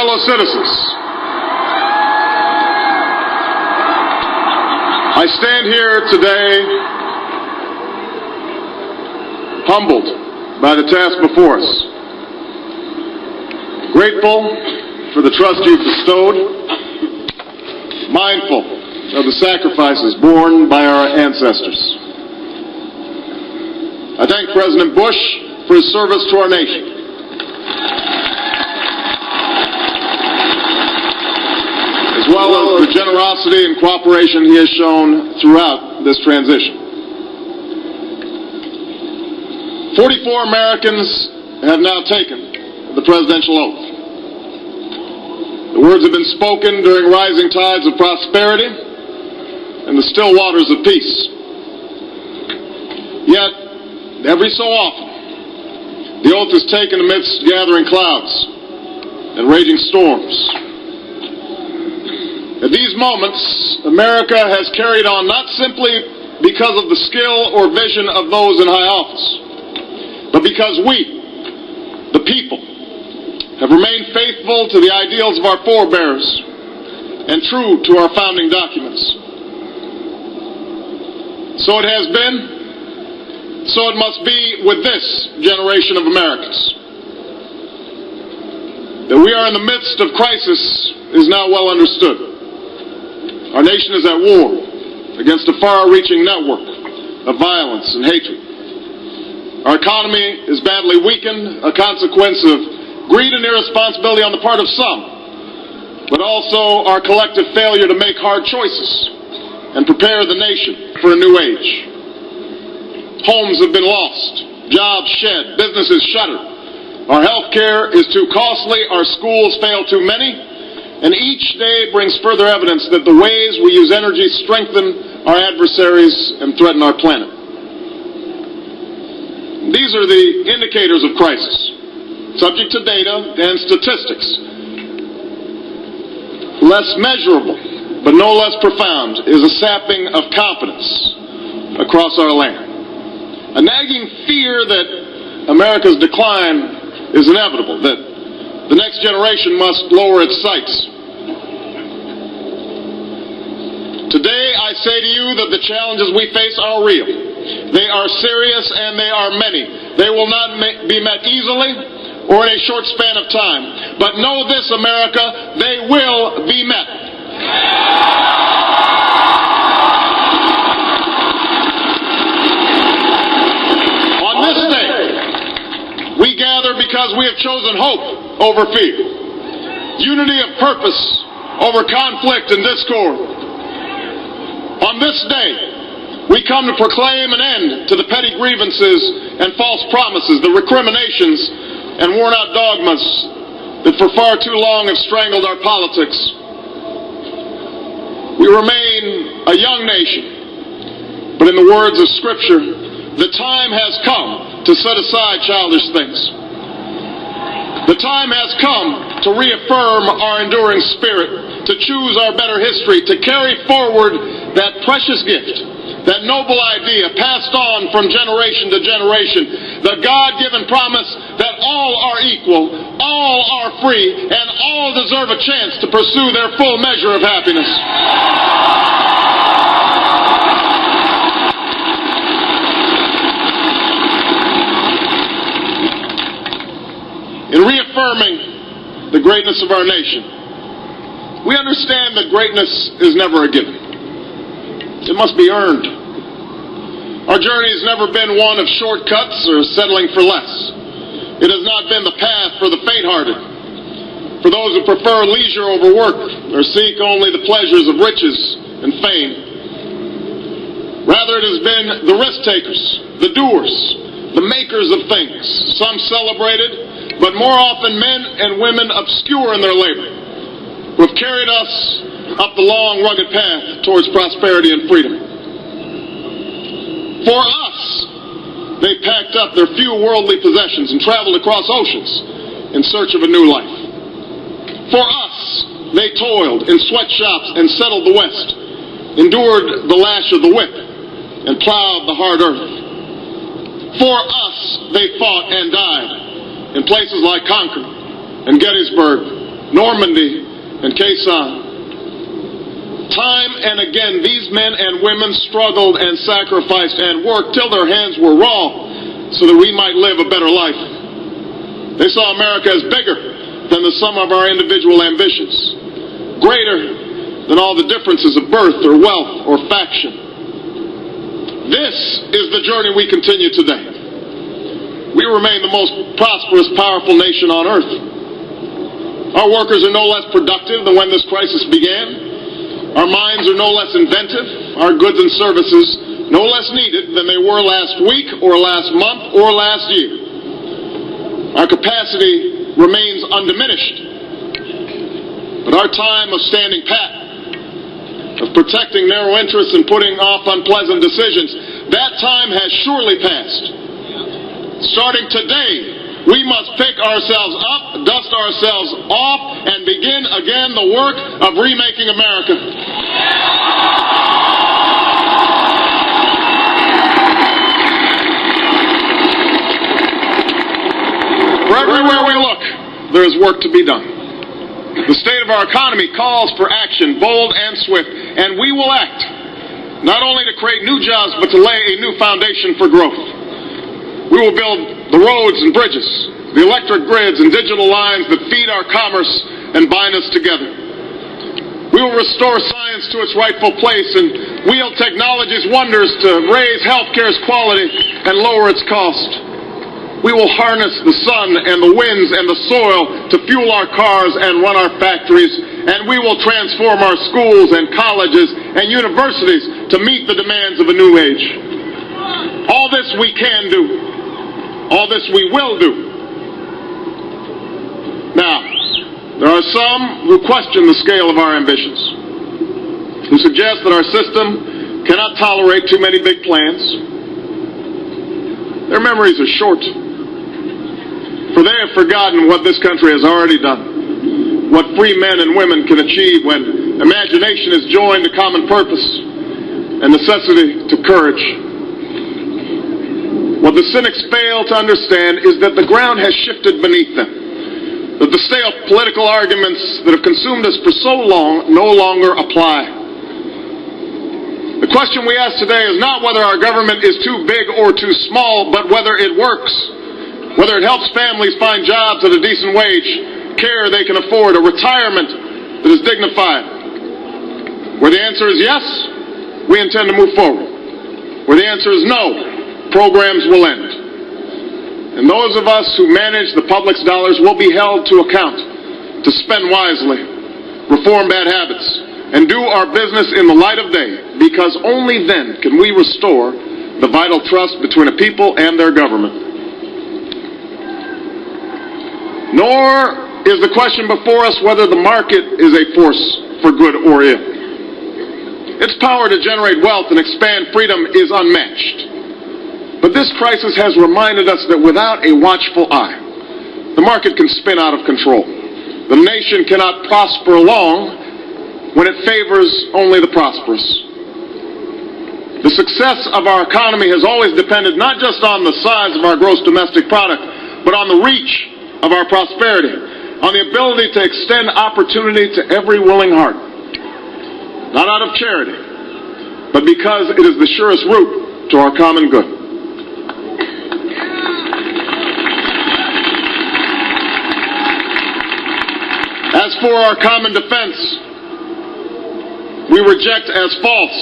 fellow citizens, I stand here today humbled by the task before us, grateful for the trust you've bestowed, mindful of the sacrifices borne by our ancestors. I thank President Bush for his service to our nation. As well as the generosity and cooperation he has shown throughout this transition. 44 Americans have now taken the presidential oath. The words have been spoken during rising tides of prosperity and the still waters of peace. Yet, every so often, the oath is taken amidst gathering clouds and raging storms. At these moments, America has carried on not simply because of the skill or vision of those in high office, but because we, the people, have remained faithful to the ideals of our forebears and true to our founding documents. So it has been, so it must be with this generation of Americans. That we are in the midst of crisis is now well understood. Our nation is at war against a far-reaching network of violence and hatred. Our economy is badly weakened, a consequence of greed and irresponsibility on the part of some, but also our collective failure to make hard choices and prepare the nation for a new age. Homes have been lost, jobs shed, businesses shuttered. Our health care is too costly, our schools fail too many, and each day brings further evidence that the ways we use energy strengthen our adversaries and threaten our planet. These are the indicators of crisis, subject to data and statistics. Less measurable, but no less profound, is a sapping of confidence across our land. A nagging fear that America's decline is inevitable, that the next generation must lower its sights. Today, I say to you that the challenges we face are real. They are serious and they are many. They will not be met easily or in a short span of time. But know this, America, they will be met. On this day, we gather because we have chosen hope over fear, unity of purpose over conflict and discord. On this day, we come to proclaim an end to the petty grievances and false promises, the recriminations and worn-out dogmas that for far too long have strangled our politics. We remain a young nation, but in the words of Scripture, the time has come to set aside childish things. The time has come to reaffirm our enduring spirit, to choose our better history, to carry forward that precious gift, that noble idea passed on from generation to generation, the God-given promise that all are equal, all are free, and all deserve a chance to pursue their full measure of happiness. In reaffirming the greatness of our nation, we understand that greatness is never a given. It must be earned. Our journey has never been one of shortcuts or settling for less. It has not been the path for the faint-hearted, for those who prefer leisure over work or seek only the pleasures of riches and fame. Rather, it has been the risk-takers, the doers, the makers of things, some celebrated, but more often men and women obscure in their labor, who have carried us up the long, rugged path towards prosperity and freedom. For us, they packed up their few worldly possessions and traveled across oceans in search of a new life. For us, they toiled in sweatshops and settled the West, endured the lash of the whip, and plowed the hard earth. For us, they fought and died in places like Concord and Gettysburg Normandy, and Khe Sanh. Time and again, these men and women struggled and sacrificed and worked till their hands were raw so that we might live a better life. They saw America as bigger than the sum of our individual ambitions, greater than all the differences of birth or wealth or faction. This is the journey we continue today. We remain the most prosperous, powerful nation on earth. Our workers are no less productive than when this crisis began. Our minds are no less inventive. Our goods and services no less needed than they were last week or last month or last year. Our capacity remains undiminished. But our time of standing pat, of protecting narrow interests and putting off unpleasant decisions, that time has surely passed. Starting today, we must pick ourselves up, dust ourselves off, and begin again the work of remaking America. For everywhere we look, there is work to be done. The state of our economy calls for action, bold and swift, and we will act, not only to create new jobs, but to lay a new foundation for growth. We will build the roads and bridges, the electric grids and digital lines that feed our commerce and bind us together. We will restore science to its rightful place and wield technology's wonders to raise healthcare's quality and lower its cost. We will harness the sun and the winds and the soil to fuel our cars and run our factories, and we will transform our schools and colleges and universities to meet the demands of a new age. All this we can do. All this we will do. Now, there are some who question the scale of our ambitions, who suggest that our system cannot tolerate too many big plans. Their memories are short, for they have forgotten what this country has already done, what free men and women can achieve when imagination is joined to common purpose and necessity to courage. What the cynics fail to understand is that the ground has shifted beneath them, that the stale political arguments that have consumed us for so long no longer apply. The question we ask today is not whether our government is too big or too small, but whether it works, whether it helps families find jobs at a decent wage, care they can afford, a retirement that is dignified. Where the answer is yes, we intend to move forward. Where the answer is no, programs will end. And those of us who manage the public's dollars will be held to account to spend wisely, reform bad habits, and do our business in the light of day, because only then can we restore the vital trust between a people and their government. Nor is the question before us whether the market is a force for good or ill. Its power to generate wealth and expand freedom is unmatched. But this crisis has reminded us that without a watchful eye, the market can spin out of control. The nation cannot prosper long when it favors only the prosperous. The success of our economy has always depended not just on the size of our gross domestic product, but on the reach of our prosperity, on the ability to extend opportunity to every willing heart. Not out of charity, but because it is the surest route to our common good. As for our common defense, we reject as false